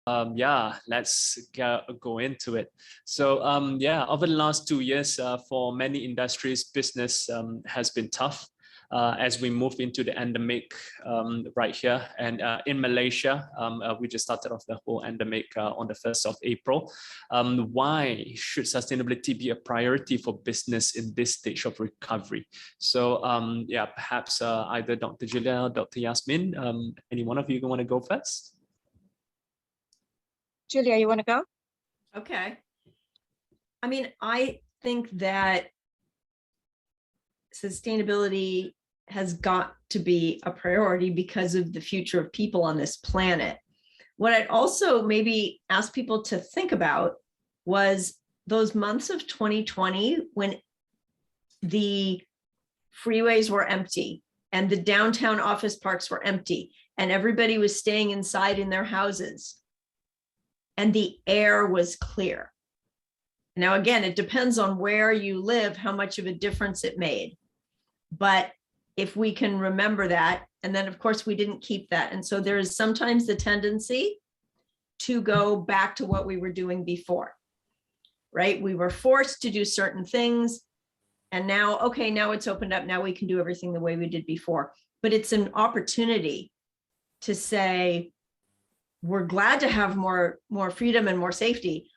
Yeah, let's go into it. So yeah, over the last 2 years, for many industries, business has been tough as we move into the endemic right here. And in Malaysia, we just started off the whole endemic on the 1st of April. Why should sustainability be a priority for business in this stage of recovery? So yeah, perhaps either Dr. Julia or Dr. Yasmin, any one of you want to go first? Julia, you want to go? Okay. I mean, I think that sustainability has got to be a priority because of the future of people on this planet. What I'd also maybe ask people to think about was those months of 2020 when the freeways were empty and the downtown office parks were empty and everybody was staying inside in their houses and the air was clear. Now, again, it depends on where you live, how much of a difference it made. But if we can remember that, and then of course we didn't keep that. And so there is sometimes the tendency to go back to what we were doing before, right? We were forced to do certain things and now, okay, now it's opened up. Now we can do everything the way we did before. But it's an opportunity to say, we're glad to have more freedom and more safety.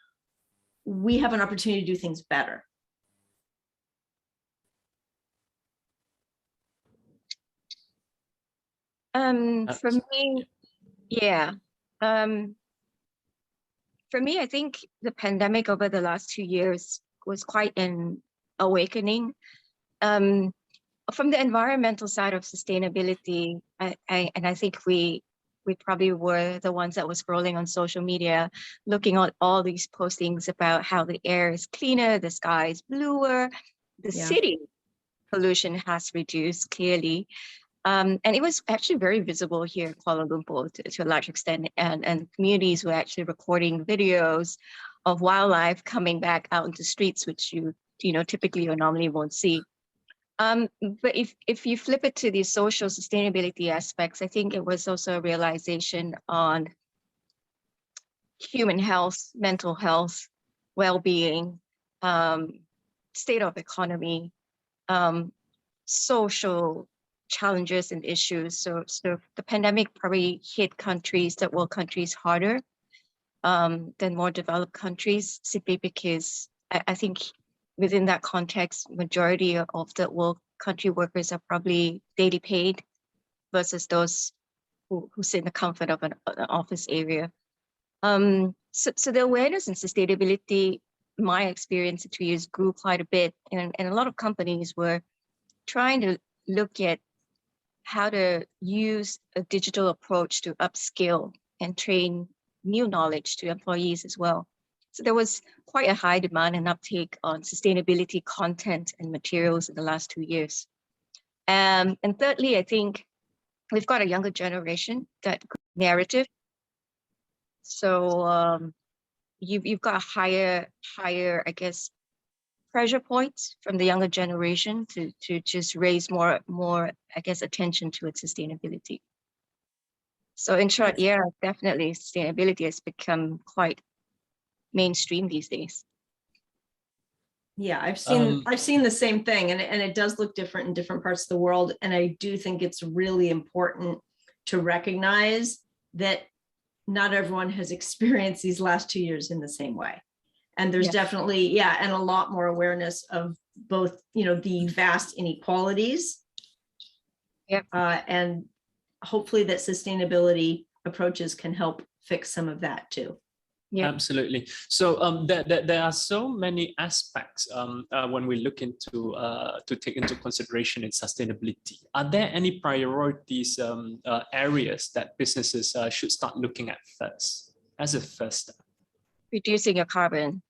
We have an opportunity to do things better. For me, yeah. For me, I think the pandemic over the last 2 years was quite an awakening. From the environmental side of sustainability, I think we probably were the ones that was scrolling on social media, looking at all these postings about how the air is cleaner, the sky is bluer, the city pollution has reduced clearly. And it was actually very visible here in Kuala Lumpur to a large extent, and communities were actually recording videos of wildlife coming back out into streets, which you typically or normally won't see. But if you flip it to the social sustainability aspects, I think it was also a realization on human health, mental health, well-being, state of economy, social challenges and issues. So the pandemic probably hit third-world countries harder than more developed countries, simply because I think within that context, majority of the world country workers are probably daily paid versus those who sit in the comfort of an office area. So the awareness and sustainability, my experience in 2 years, grew quite a bit. And a lot of companies were trying to look at how to use a digital approach to upskill and train new knowledge to employees as well. So there was quite a high demand and uptake on sustainability content and materials in the last 2 years. And thirdly, I think we've got a younger generation that narrative. So you've got a higher, I guess, pressure points from the younger generation to just raise more, I guess, attention to its sustainability. So in short, yeah, definitely sustainability has become quite mainstream these days. Yeah, I've seen the same thing, and it does look different in different parts of the world. And I do think it's really important to recognize that not everyone has experienced these last 2 years in the same way. And there's definitely, and a lot more awareness of both, the vast inequalities. And hopefully that sustainability approaches can help fix some of that too. Yeah, absolutely. So there are so many aspects when we look into to take into consideration in sustainability. Are there any priorities areas that businesses should start looking at first as a first step? Reducing your carbon.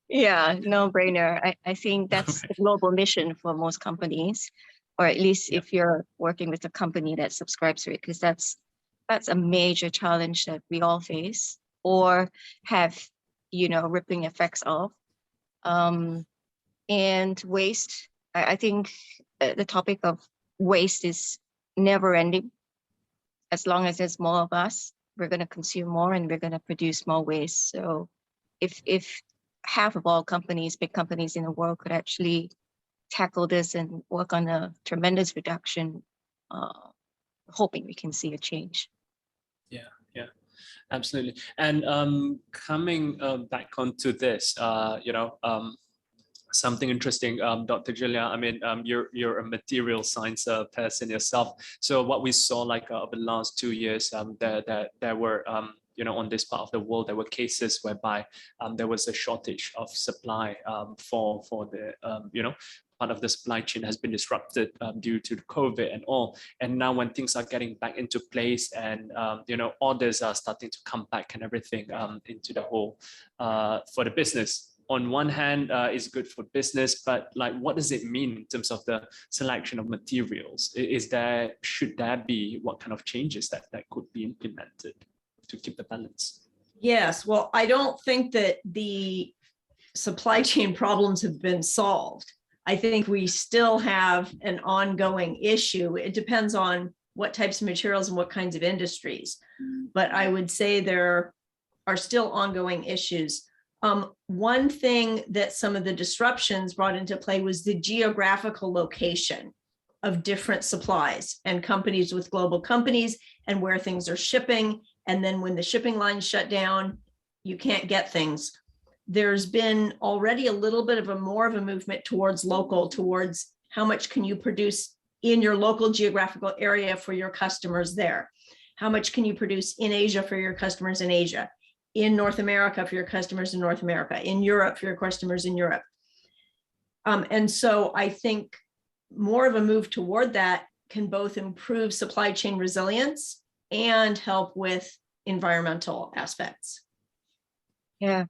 Yeah, no brainer. I think that's a global mission for most companies, or at least if you're working with a company that subscribes to it, because that's a major challenge that we all face or have, rippling effects of. And waste, I think the topic of waste is never ending. as long as there's more of us, we're going to consume more and we're going to produce more waste. So if half of all companies, big companies in the world could actually tackle this and work on a tremendous reduction, hoping we can see a change. Yeah, yeah, absolutely. And coming back onto this, something interesting, Dr. Julia. I mean, you're a material science person yourself. So what we saw like over the last 2 years, there were on this part of the world, there were cases whereby there was a shortage of supply for the part of the supply chain has been disrupted due to the COVID and all. And now when things are getting back into place and orders are starting to come back and everything into the whole for the business. On one hand, it's good for business, but like, what does it mean in terms of the selection of materials? Should there be, what kind of changes that could be implemented to keep the balance? Yes, well, I don't think that the supply chain problems have been solved. I think we still have an ongoing issue. It depends on what types of materials and what kinds of industries, but I would say there are still ongoing issues. One thing that some of the disruptions brought into play was the geographical location of different supplies and companies with global companies and where things are shipping. And then when the shipping lines shut down, you can't get things. There's been already a little bit of more of a movement towards local, towards how much can you produce in your local geographical area for your customers there? How much can you produce in Asia for your customers in Asia? In North America for your customers in North America, in Europe for your customers in Europe. And so I think more of a move toward that can both improve supply chain resilience and help with environmental aspects. Yeah,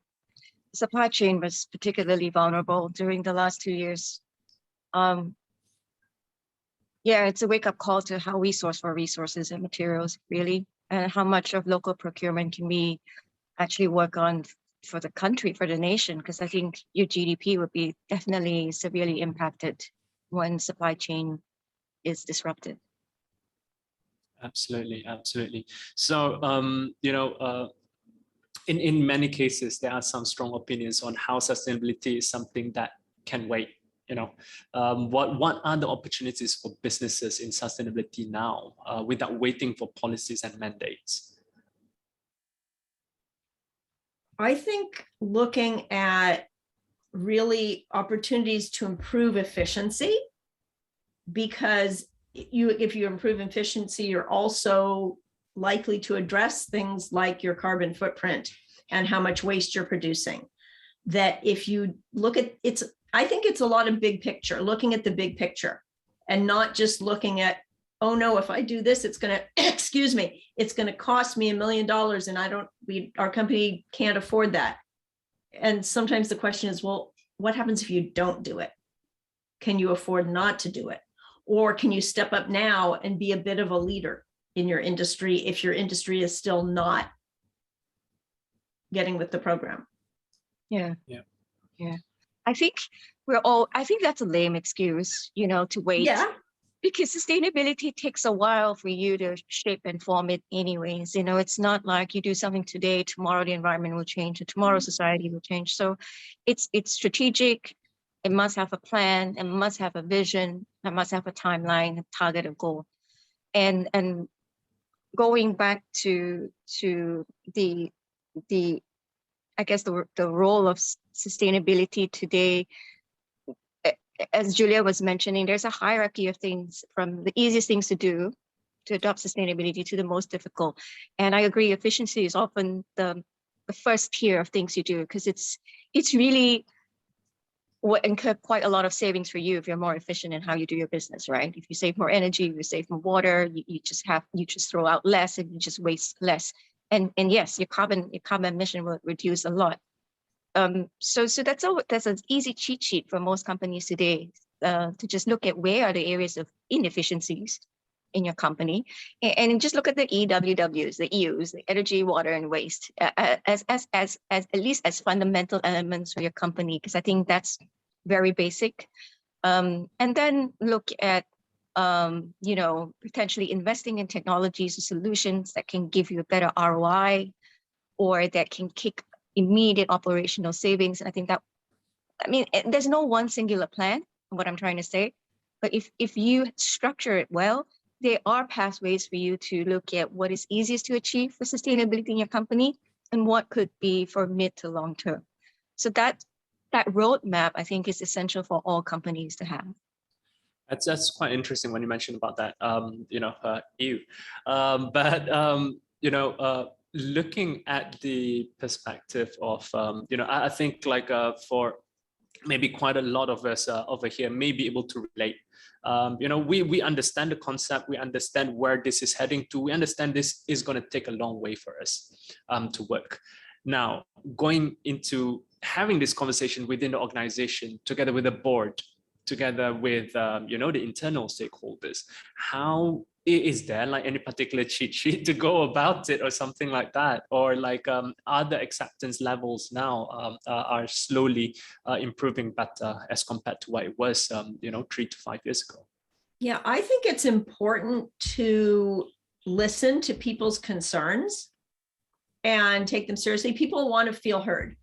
supply chain was particularly vulnerable during the last 2 years. Yeah, it's a wake-up call to how we source for resources and materials, really, and how much of local procurement can we actually work on for the country, for the nation, because I think your GDP would be definitely severely impacted when supply chain is disrupted. Absolutely, absolutely. So, in many cases, there are some strong opinions on how sustainability is something that can wait. What are the opportunities for businesses in sustainability now without waiting for policies and mandates? I think looking at really opportunities to improve efficiency, because if you improve efficiency, you're also likely to address things like your carbon footprint and how much waste you're producing. That if you look at I think it's a lot of big picture, looking at the big picture and not just looking at, oh no, if I do this, it's going to, excuse me, it's going to cost me $1 million and our company can't afford that. And sometimes the question is, well, what happens if you don't do it? Can you afford not to do it? Or can you step up now and be a bit of a leader in your industry if your industry is still not getting with the program? Yeah. I think that's a lame excuse, to wait. Yeah. Because sustainability takes a while for you to shape and form it anyways. It's not like you do something today, tomorrow the environment will change, and tomorrow society will change. So it's strategic. It must have a plan, it must have a vision, it must have a timeline, a target, a goal. And going back to the I guess the role of sustainability today, as Julia was mentioning, there's a hierarchy of things from the easiest things to do to adopt sustainability to the most difficult. And I agree, efficiency is often the first tier of things you do, because it's really what incur quite a lot of savings for you if you're more efficient in how you do your business, right? If you save more energy, you save more water, you just throw out less and you just waste less. And yes, your carbon emission will reduce a lot. So that's an easy cheat sheet for most companies today, to just look at where are the areas of inefficiencies in your company, and just look at the EWWs, the EUs, the energy, water, and waste, as at least as fundamental elements for your company, because I think that's very basic. And then look at potentially investing in technologies or solutions that can give you a better ROI or that can kick immediate operational savings. And I think that, there's no one singular plan, what I'm trying to say, but if you structure it well, there are pathways for you to look at what is easiest to achieve for sustainability in your company and what could be for mid to long term. So that roadmap, I think, is essential for all companies to have. That's quite interesting when you mentioned about that. Looking at the perspective of, I think for maybe quite a lot of us over here may be able to relate. We understand the concept, we understand where this is heading to, we understand this is going to take a long way for us to work. Now, going into having this conversation within the organization, together with the board, together with the internal stakeholders, how is there like any particular cheat sheet to go about it or something like that, or other acceptance levels now are slowly improving better as compared to what it was 3 to 5 years ago? Yeah, I think it's important to listen to people's concerns and take them seriously. People want to feel heard,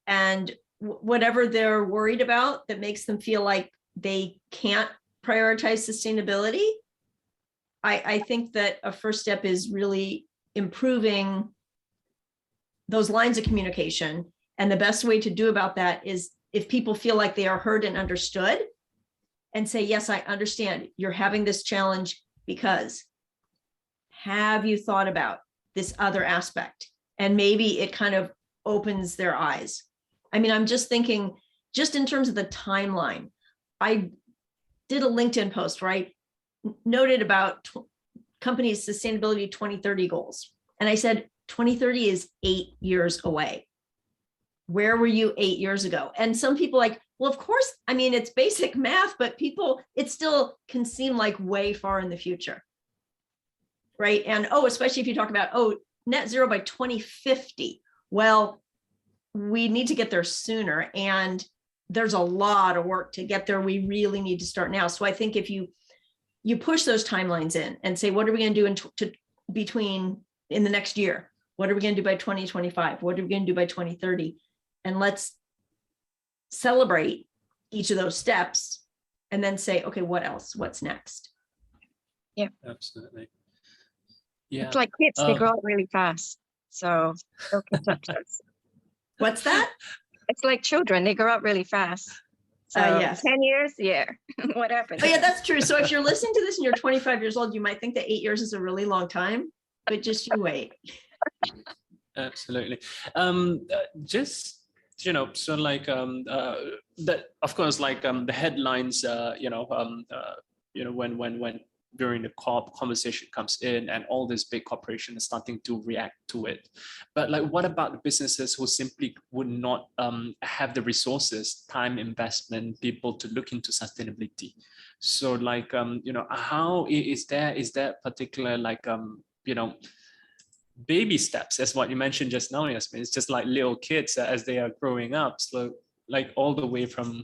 and whatever they're worried about that makes them feel like they can't prioritize sustainability, I think that a first step is really improving those lines of communication. And the best way to do about that is if people feel like they are heard and understood, and say, yes, I understand you're having this challenge because have you thought about this other aspect? And maybe it kind of opens their eyes. I'm just thinking, just in terms of the timeline, I did a LinkedIn post, right? Noted about companies' sustainability 2030 goals. And I said, 2030 is 8 years away. Where were you 8 years ago? And some people well, of course, it's basic math, but it still can seem like way far in the future, right? And, especially if you talk about, net zero by 2050. Well, we need to get there sooner. And there's a lot of work to get there. We really need to start now. So I think if you push those timelines in and say, what are we going to do in the next year? What are we going to do by 2025? What are we going to do by 2030? And let's celebrate each of those steps and then say, okay, what else? What's next? Yeah, absolutely. Yeah, it's like kids, they grow up really fast. So they'll catch up to us. What's that? It's like children, they grow up really fast. So yes. 10 years, yeah. What happened? Oh, yeah, that's true. So if you're listening to this and you're 25 years old, you might think that 8 years is a really long time, but just you wait. Absolutely. Just so that, of course, the headlines, when during the conversation comes in and all these big corporations are starting to react to it. But what about the businesses who simply would not have the resources, time, investment, people to look into sustainability? So how is there particular baby steps, as what you mentioned just now, Yasmin? It's just like little kids as they are growing up, so all the way from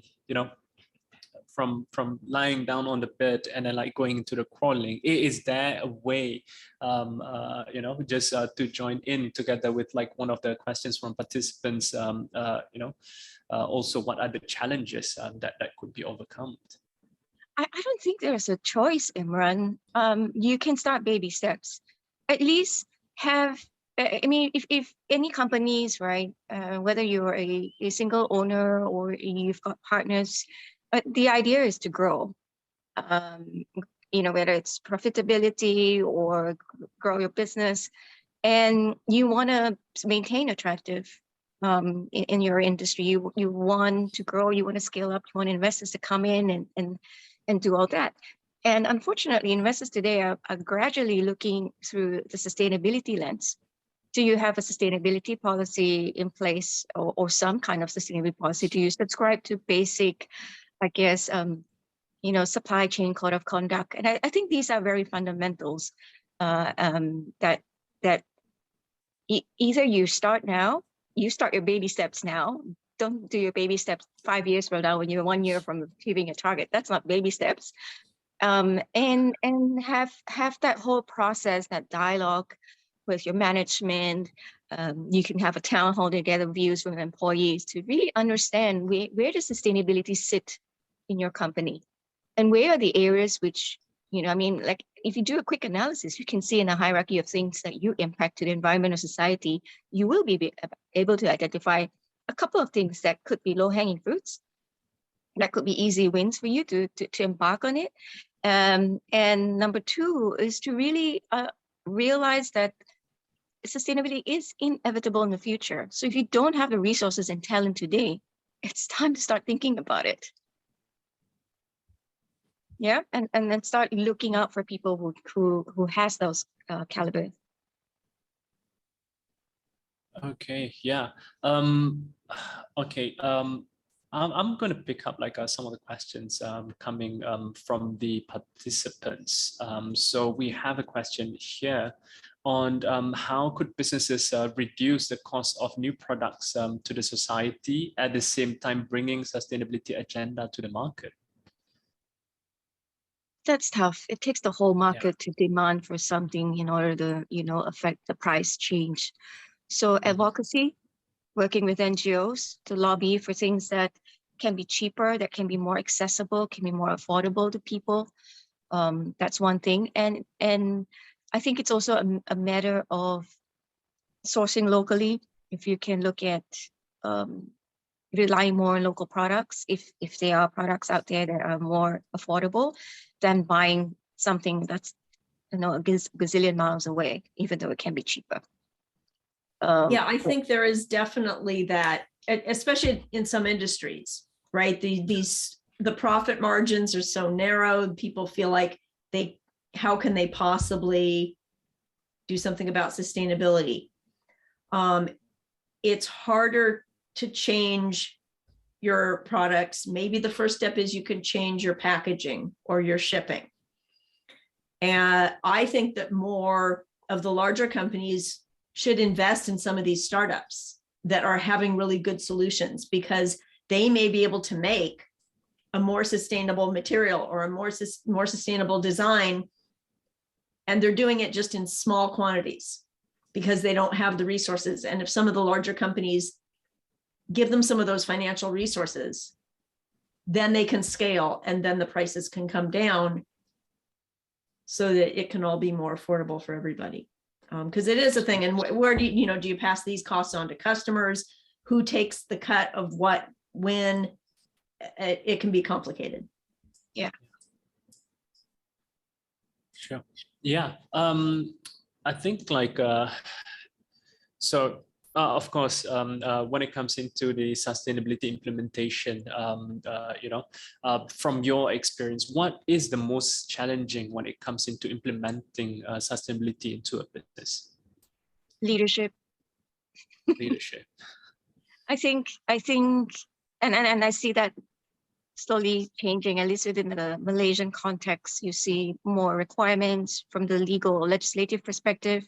from lying down on the bed and then going into the crawling. Is there a way just to join in together with one of the questions from participants, also what are the challenges that could be overcome? I don't think there's a choice, Imran. You can start baby steps. At least have, if any companies, right, whether you're a single owner or you've got partners, the idea is to grow, whether it's profitability or grow your business, and you want to maintain attractive in your industry. You want to grow, you want to scale up, you want investors to come in and do all that. And unfortunately, investors today are gradually looking through the sustainability lens. Do you have a sustainability policy in place, or some kind of sustainability policy? Do you subscribe to basic, supply chain code of conduct? And I think these are very fundamentals that either you start now, you start your baby steps now. Don't do your baby steps 5 years from now when you're 1 year from achieving a target. That's not baby steps. and have that whole process, that dialogue with your management. You can have a town hall to gather views from employees to really understand where does sustainability sit in your company, and where are the areas which, I mean, like if you do a quick analysis, you can see in a hierarchy of things that you impact to the environment or society, you will be able to identify a couple of things that could be low-hanging fruits, that could be easy wins for you to embark on it. And number two is to really realize that sustainability is inevitable in the future. So if you don't have the resources and talent today, it's time to start thinking about it. Yeah, and then start looking out for people who has those caliber. Okay, yeah. Okay. I'm going to pick up like some of the questions coming from the participants. So we have a question here on how could businesses reduce the cost of new products to the society, at the same time bringing sustainability agenda to the market? That's tough. It takes the whole market to demand for something in order to, affect the price change. So advocacy, working with NGOs to lobby for things that can be cheaper, that can be more accessible, can be more affordable to people. That's one thing. And I think it's also a matter of sourcing locally. If you can look at relying more on local products, if there are products out there that are more affordable than buying something that's a gazillion miles away, even though it can be cheaper. Yeah, I think there is definitely that, especially in some industries, right? The profit margins are so narrow. People feel like how can they possibly do something about sustainability? It's harder to change your products. Maybe the first step is you can change your packaging or your shipping. And I think that more of the larger companies should invest in some of these startups that are having really good solutions, because they may be able to make a more sustainable material or a more sustainable design, and they're doing it just in small quantities because they don't have the resources. And if some of the larger companies give them some of those financial resources, then they can scale, and then the prices can come down so that it can all be more affordable for everybody. Because it is a thing. And where do you pass these costs on to customers? Who takes the cut of what, when? It can be complicated. Yeah. Sure. Yeah. I think like, of course, when it comes into the sustainability implementation, from your experience, what is the most challenging when it comes into implementing sustainability into a business? Leadership. Leadership. I think, and I see that slowly changing, at least within the Malaysian context. You see more requirements from the legal or legislative perspective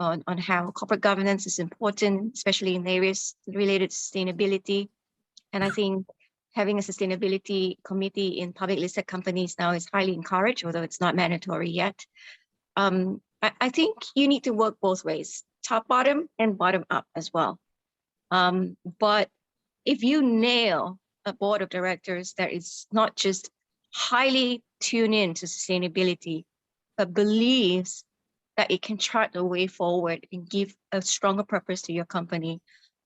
on how corporate governance is important, especially in areas related to sustainability. And I think having a sustainability committee in public listed companies now is highly encouraged, although it's not mandatory yet. I think you need to work both ways, top bottom and bottom up as well. But if you nail a board of directors that is not just highly tuned in to sustainability, but believes that it can chart the way forward and give a stronger purpose to your company,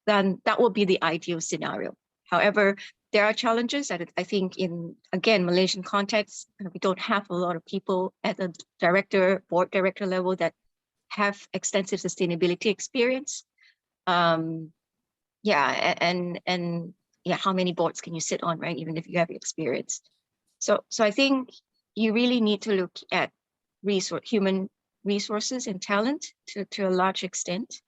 then that will be the ideal scenario. However, there are challenges that I think in, again, Malaysian context, we don't have a lot of people at the board director level that have extensive sustainability experience. How many boards can you sit on, right? Even if you have experience. So I think you really need to look at human resources and talent to a large extent.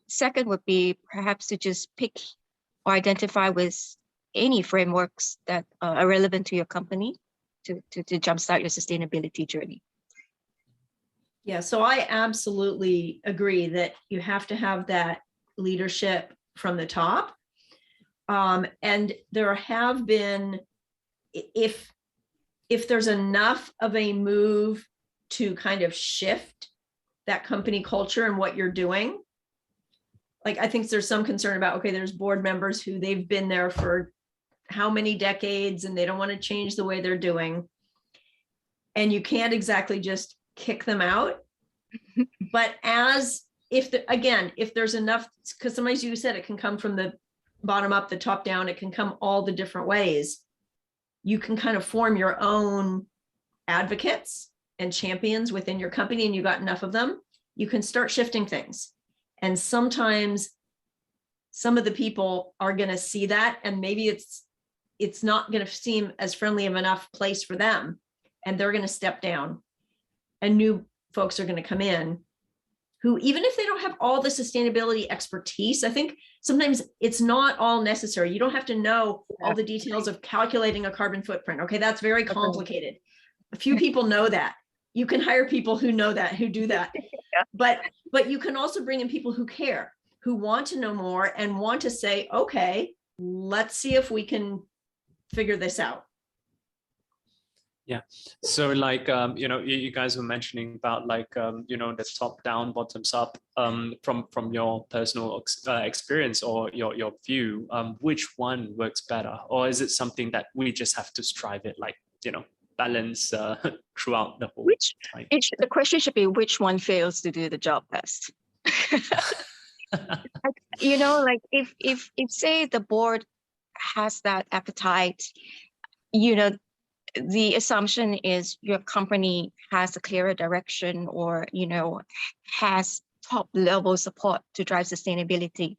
Second would be perhaps to just pick or identify with any frameworks that are relevant to your company to jumpstart your sustainability journey. Yeah, so I absolutely agree that you have to have that leadership from the top. And there have been, if if there's enough of a move to kind of shift that company culture and what you're doing. Like, I think there's some concern about, okay, there's board members who they've been there for how many decades and they don't want to change the way they're doing. And you can't exactly just kick them out. But if there's enough, because sometimes you said it can come from the bottom up, the top down, it can come all the different ways. You can kind of form your own advocates and champions within your company, and you got enough of them, you can start shifting things. And sometimes some of the people are going to see that, and maybe it's not going to seem as friendly of enough place for them, and they're going to step down, and new folks are going to come in who, even if they don't have all the sustainability expertise, I think sometimes it's not all necessary. You don't have to know all the details of calculating a carbon footprint. Okay, that's very complicated. A few people know that. You can hire people who know that, who do that. But you can also bring in people who care, who want to know more and want to say, okay, let's see if we can figure this out. Yeah. So like, you guys were mentioning about like, the top down, bottoms up, from your personal experience or your view, which one works better? Or is it something that we just have to strive it, like, balance throughout the whole time? The question should be, which one fails to do the job best? Like if say the board has that appetite, the assumption is your company has a clearer direction, or has top level support to drive sustainability.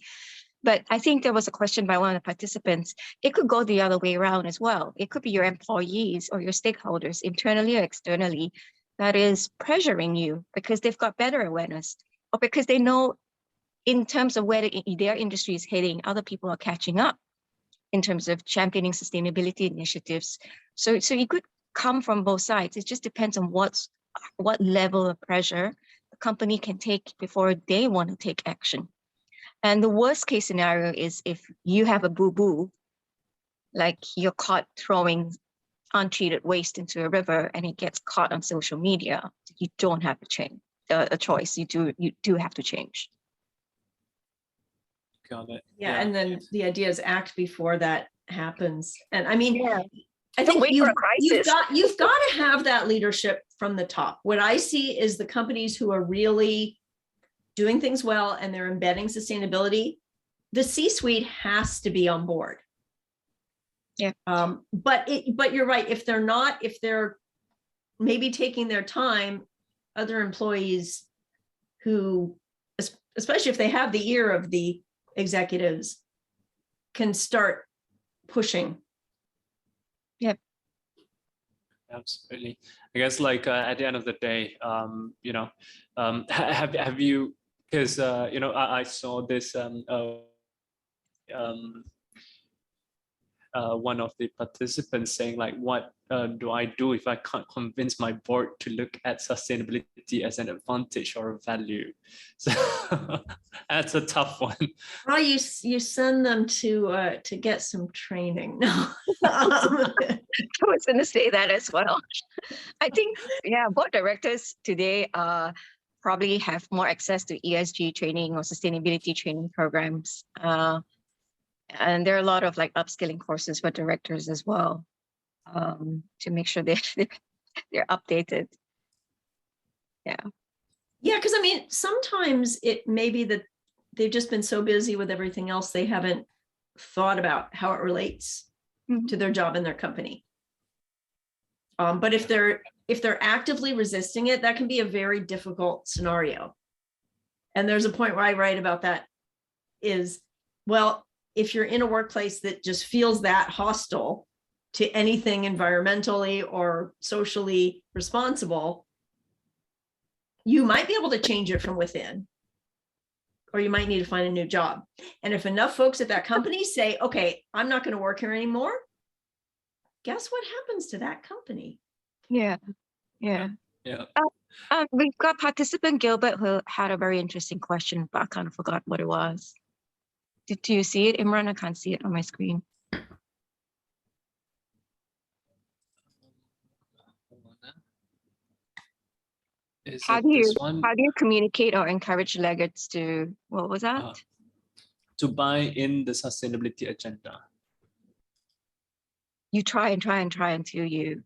But I think there was a question by one of the participants. It could go the other way around as well. It could be your employees or your stakeholders, internally or externally, that is pressuring you because they've got better awareness, or because they know in terms of where their industry is heading, other people are catching up in terms of championing sustainability initiatives. So it could come from both sides. It just depends on what level of pressure the company can take before they want to take action. And the worst case scenario is if you have a boo-boo, like you're caught throwing untreated waste into a river and it gets caught on social media, you don't have a choice. You do have to change. Got it. Yeah, and then the idea is act before that happens. And I mean, I Don't think wait for a crisis. you've got to have that leadership from the top. What I see is the companies who are really doing things well and they're embedding sustainability, the C-suite has to be on board. Yeah. But you're right. If they're maybe taking their time, other employees who, especially if they have the ear of the executives, can start pushing. Yep. Absolutely. I guess like at the end of the day, have you, because I saw this one of the participants saying like, what do I do if I can't convince my board to look at sustainability as an advantage or a value? So that's a tough one. Well, you send them to get some training. No. I was going to say that as well. I think, board directors today probably have more access to ESG training or sustainability training programs. And there are a lot of like upskilling courses for directors as well, to make sure they're updated. Yeah. Yeah, because I mean, sometimes it may be that they've just been so busy with everything else, they haven't thought about how it relates to their job and their company. But if they're actively resisting it, that can be a very difficult scenario. And there's a point where I write about that is, well, if you're in a workplace that just feels that hostile to anything environmentally or socially responsible, you might be able to change it from within, or you might need to find a new job. And if enough folks at that company say, okay, I'm not going to work here anymore, guess what happens to that company? Yeah. We've got participant Gilbert who had a very interesting question, but I kind of forgot what it was. Do you see it, Imran? I can't see it on my screen. Is How it do this you one? how do you communicate or encourage laggards to, what was that? To buy in the sustainability agenda. You try and try and try until you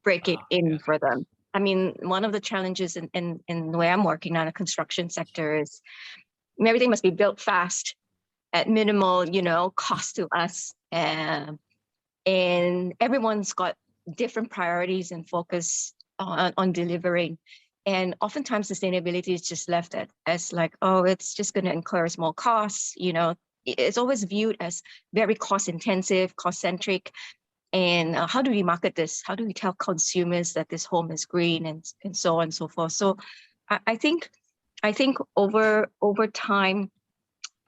break it in Yeah. for them. I mean, one of the challenges in the way I'm working on a construction sector is everything must be built fast at minimal, cost to us. And everyone's got different priorities and focus on delivering. And oftentimes sustainability is just left as like, oh, it's just going to incur small costs. It's always viewed as very cost intensive, cost centric. And how do we market this? How do we tell consumers that this home is green and so on and so forth? So I think over time,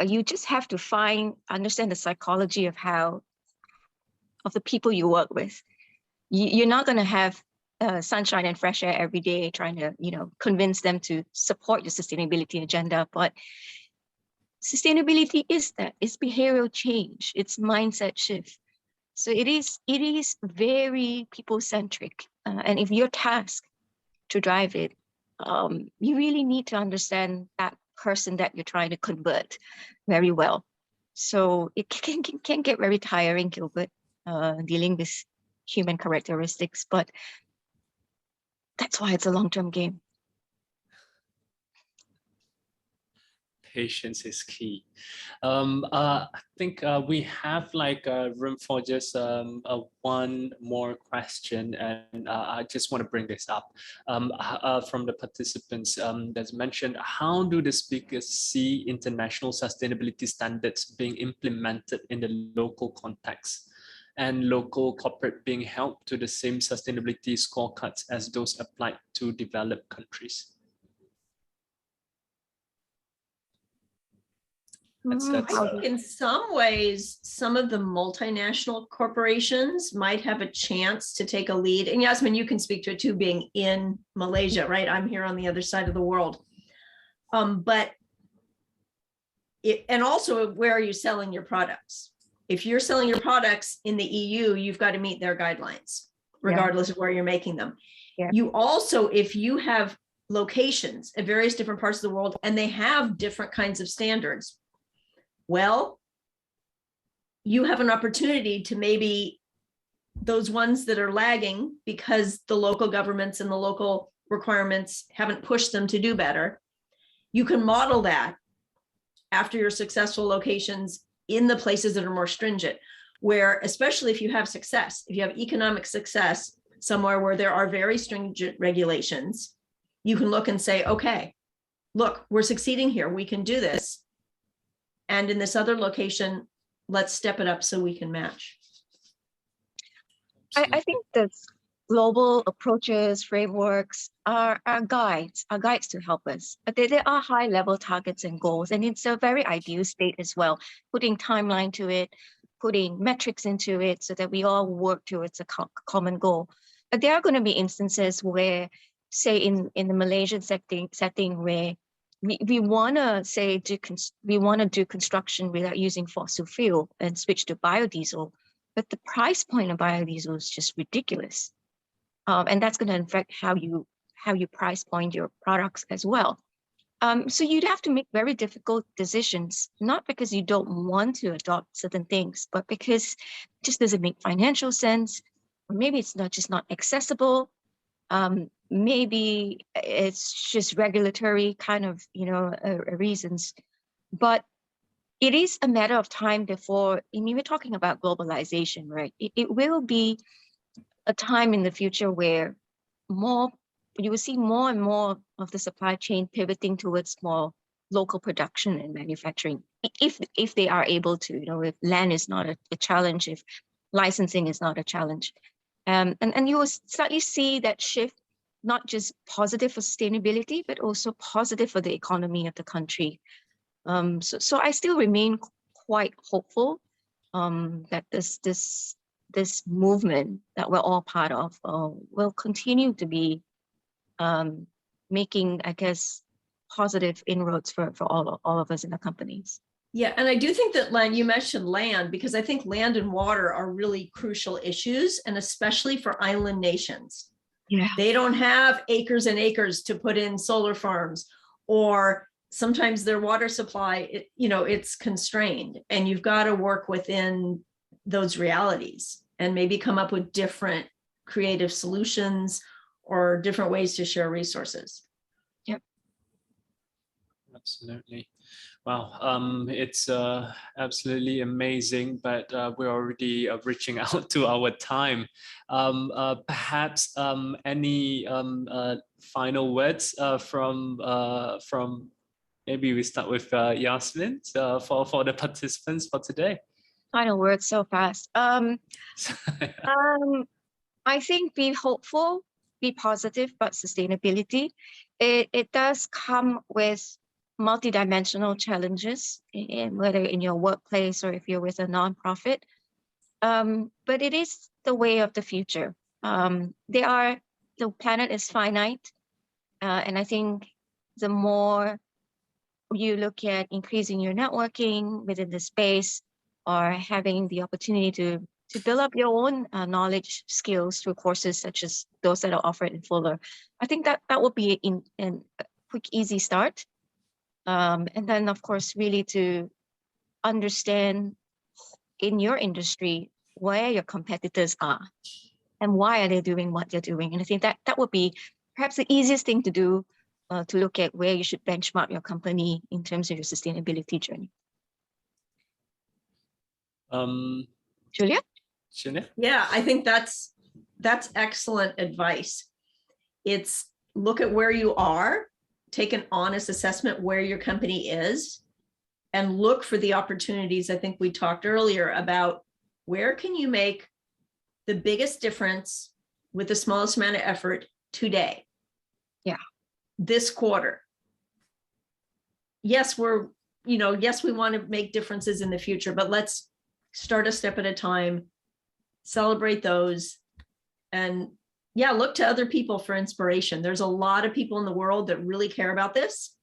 you just have to understand the psychology of the people you work with. You're not going to have sunshine and fresh air every day trying to, convince them to support your sustainability agenda. But sustainability is that. It's behavioral change. It's mindset shift. So it is very people-centric. And if you're tasked to drive it, you really need to understand that person that you're trying to convert very well. So it can get very tiring, Gilbert, dealing with human characteristics, but that's why it's a long-term game. Patience is key. I think we have room for just one more question, and I just want to bring this up from the participants that's mentioned. How do the speakers see international sustainability standards being implemented in the local context, and local corporate being held to the same sustainability scorecards as those applied to developed countries? I think in some ways, some of the multinational corporations might have a chance to take a lead. And Yasmin, you can speak to it too, being in Malaysia, right? I'm here on the other side of the world. And also, where are you selling your products? If you're selling your products in the EU, you've got to meet their guidelines, regardless of where you're making them. Yeah. You also, if you have locations at various different parts of the world and they have different kinds of standards, well, you have an opportunity to maybe those ones that are lagging because the local governments and the local requirements haven't pushed them to do better. You can model that after your successful locations in the places that are more stringent, where, especially if you have success, if you have economic success somewhere where there are very stringent regulations, you can look and say, okay, look, we're succeeding here. We can do this. And in this other location, let's step it up so we can match. I think that global approaches, frameworks are guides to help us. But there are high-level targets and goals, and it's a very ideal state as well, putting timeline to it, putting metrics into it so that we all work towards a common goal. But there are going to be instances where, say in the Malaysian setting where we want to do construction without using fossil fuel and switch to biodiesel, but the price point of biodiesel is just ridiculous, and that's going to affect how you price point your products as well. So you'd have to make very difficult decisions, not because you don't want to adopt certain things, but because it just doesn't make financial sense, or maybe it's not accessible. Maybe it's just regulatory kind of, reasons, but it is a matter of time before, we're talking about globalization, right? It will be a time in the future where you will see more and more of the supply chain pivoting towards more local production and manufacturing, if they are able to, if land is not a challenge, if licensing is not a challenge. And you will slightly see that shift, not just positive for sustainability, but also positive for the economy of the country. So I still remain quite hopeful that this movement that we're all part of will continue to be making, I guess, positive inroads for all of us in the companies. Yeah, and I do think that land, you mentioned land, because I think land and water are really crucial issues, and especially for island nations. Yeah. They don't have acres and acres to put in solar farms, or sometimes their water supply, it's constrained, and you've got to work within those realities and maybe come up with different creative solutions or different ways to share resources. Yep. Absolutely. Wow, it's absolutely amazing, but we're already reaching out to our time. Perhaps any final words from maybe we start with Yasmin for the participants for today. Final words so fast. I think be hopeful, be positive about sustainability. It does come with multidimensional challenges, whether in your workplace or if you're with a nonprofit. But it is the way of the future. The planet is finite, and I think the more you look at increasing your networking within the space, or having the opportunity to build up your own knowledge skills through courses such as those that are offered in Fuller, I think that would be a quick, easy start. And then, of course, really to understand in your industry where your competitors are and why are they doing what they're doing. And I think that would be perhaps the easiest thing to do, to look at where you should benchmark your company in terms of your sustainability journey. Julia? Yeah, I think that's excellent advice. It's look at where you are, take an honest assessment where your company is, and look for the opportunities. I think we talked earlier about where can you make the biggest difference with the smallest amount of effort today. Yeah. This quarter. Yes, we want to make differences in the future, but let's start a step at a time, celebrate those, and look to other people for inspiration. There's a lot of people in the world that really care about this.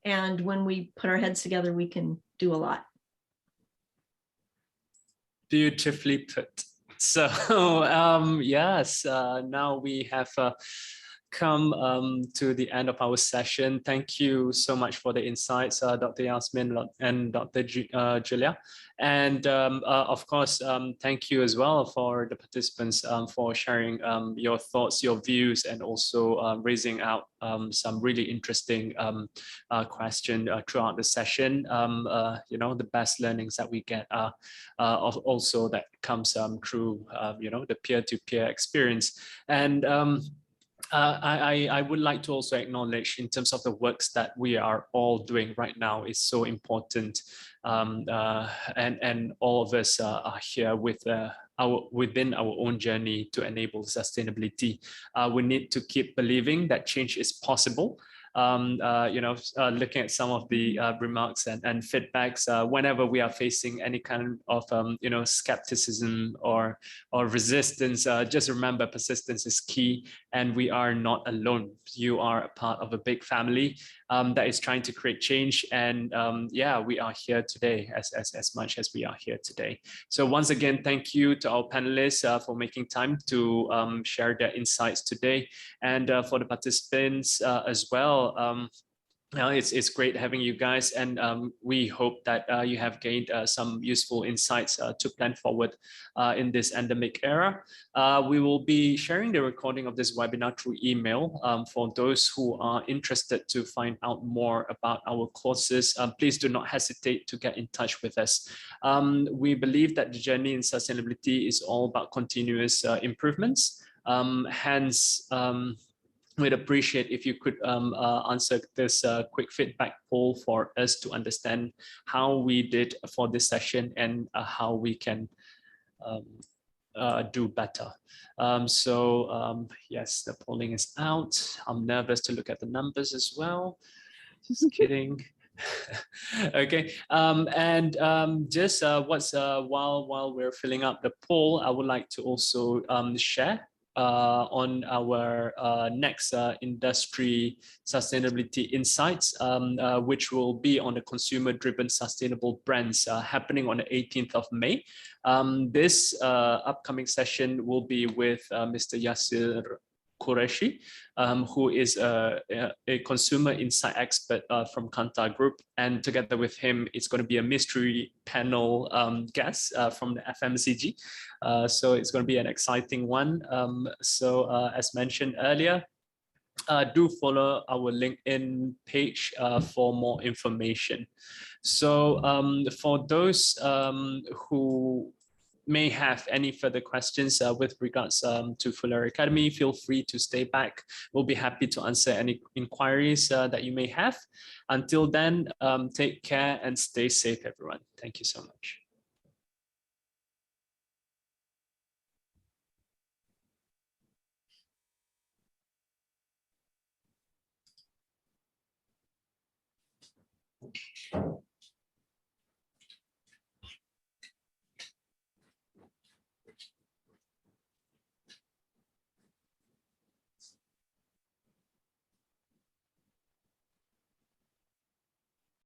And when we put our heads together, we can do a lot. Beautifully put. So yes, now we have come to the end of our session. Thank you so much for the insights, Dr. Yasmin and Dr. Julia. And of course, thank you as well for the participants for sharing your thoughts, your views, and also raising out some really interesting questions throughout the session. The best learnings that we get are also that comes through the peer-to-peer experience. And I would like to also acknowledge, in terms of the works that we are all doing right now, is so important, and all of us are here with within our own journey to enable sustainability. We need to keep believing that change is possible. Looking at some of the remarks and feedbacks, whenever we are facing any kind of skepticism or resistance, just remember persistence is key, and we are not alone. You are a part of a big family that is trying to create change, and we are here today as much as we are here today. So once again, thank you to our panelists for making time to share their insights today, and for the participants as well. It's great having you guys, and we hope that you have gained some useful insights to plan forward in this endemic era. We will be sharing the recording of this webinar through email for those who are interested to find out more about our courses. Please do not hesitate to get in touch with us. We believe that the journey in sustainability is all about continuous improvements. Hence, we'd appreciate if you could answer this quick feedback poll for us to understand how we did for this session and how we can do better. Yes, the polling is out. I'm nervous to look at the numbers as well. Just kidding. Okay, just while we're filling up the poll, I would like to also share on our next industry sustainability insights, which will be on the consumer-driven sustainable brands, happening on the 18th of May. This upcoming session will be with Mr. Yasir Qureshi, who is a consumer insight expert from Kantar Group. And together with him, it's going to be a mystery panel guest from the FMCG. So it's going to be an exciting one. As mentioned earlier, do follow our LinkedIn page for more information. So for those who may have any further questions with regards to Fuller Academy, feel free to stay back. We'll be happy to answer any inquiries that you may have. Until then, take care and stay safe, everyone. Thank you so much.